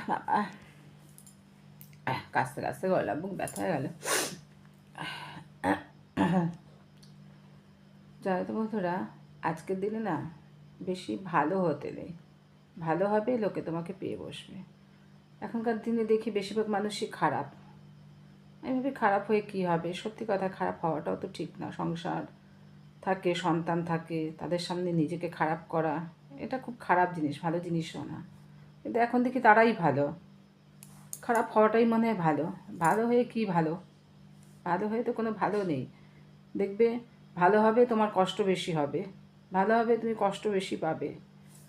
বাবা, কাস্তে কাস্তে গলা বুক ব্যথা হয়ে গেল। জানো তো বন্ধুরা, আজকের দিনে না বেশি ভালো হতে নেই। ভালো হবে লোকে তোমাকে পেয়ে বসবে। এখনকার দিনে দেখি বেশিরভাগ মানুষই খারাপ। আমি ভাবি খারাপ হয়ে কী হবে? সত্যি কথা, খারাপ হওয়াটাও তো ঠিক না। সংসার থাকে, সন্তান থাকে, তাদের সামনে নিজেকে খারাপ করা এটা খুব খারাপ জিনিস, ভালো জিনিসও না। কিন্তু এখন দেখি তারাই ভালো। খারাপ হওয়াটাই মনে হয় ভালো। ভালো হয়ে কী ভালো? ভালো হয়ে তো কোনো ভালো নেই। দেখবে ভালো হবে তোমার কষ্ট বেশি হবে, ভালো হবে তুমি কষ্ট বেশি পাবে।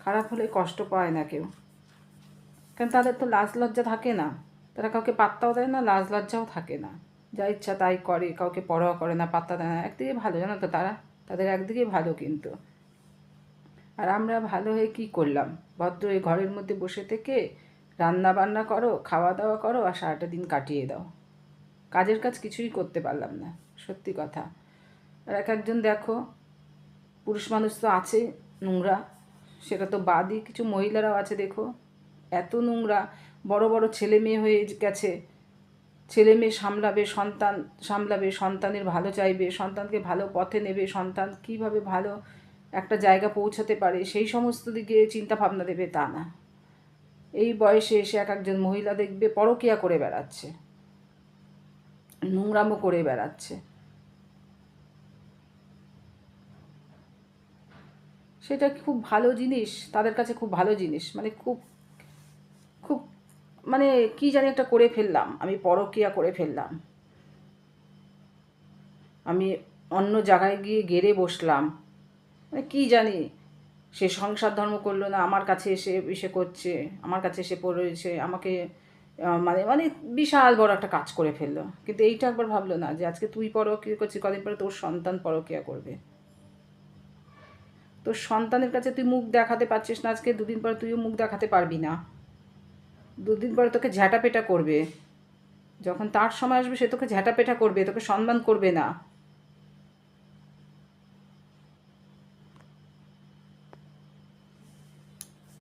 খারাপ হলে কষ্ট পায় না কেউ, কারণ তাদের তো লাজ লজ্জা থাকে না। তারা কাউকে পাত্তাও দেয় না, লাজ লজ্জাও থাকে না। যা ইচ্ছা তাই করে, কাউকে পরোয়া করে না, পাত্তা দেয় না। একদিকে ভালো, জানো তো, তারা তাদের একদিকে ভালো। কিন্তু আর আমরা ভালো হয়ে কী করলাম? ভদ্র এই ঘরের মধ্যে বসে থেকে রান্না বান্না করো, খাওয়া দাওয়া করো, আর সারাটা দিন কাটিয়ে দাও। কাজের কাজ কিছুই করতে পারলাম না, সত্যি কথা। আর এক একজন দেখো, পুরুষ মানুষ তো আছে নোংরা, সেটা তো বাদই, কিছু মহিলারাও আছে দেখো এত নোংরা। বড় বড় ছেলে মেয়ে হয়ে গেছে, ছেলে মেয়ে সামলাবে, সন্তান সামলাবে, সন্তানের ভালো চাইবে, সন্তানকে ভালো পথে নেবে, সন্তান কীভাবে ভালো একটা জায়গা পৌঁছাতে পারে সেই সমস্ত দিকে চিন্তা ভাবনা দেবে, তা না। এই বয়সে এসে এক একজন মহিলা দেখবে পরকীয়া করে বেড়াচ্ছে, নোংরামো করে বেড়াচ্ছে। সেটা খুব ভালো জিনিস, তাদের কাছে খুব ভালো জিনিস, মানে খুব খুব মানে কি জানি একটা করে ফেললাম, আমি পরকীয়া করে ফেললাম, আমি অন্য জায়গায় গিয়ে গেড়ে বসলাম, মানে কী জানি। সে সংসার ধর্ম করলো না, আমার কাছে এসে এসে করছে, আমার কাছে এসে পড়েছে আমাকে, মানে মানে বিশাল বড় একটা কাজ করে ফেললো। কিন্তু এইটা একবার ভাবলো না যে আজকে তুই পরকীয়া করছিস, কদিন পরে তোর সন্তান পরকীয়া করবে। তোর সন্তানের কাছে তুই মুখ দেখাতে পারছিস না আজকে, দুদিন পরে তুইও মুখ দেখাতে পারবি না। দুদিন পরে তোকে ঝ্যাঁটাপেটা করবে। যখন তার সময় আসবে সে তোকে ঝ্যাঁটাপেটা করবে, তোকে সম্মান করবে না।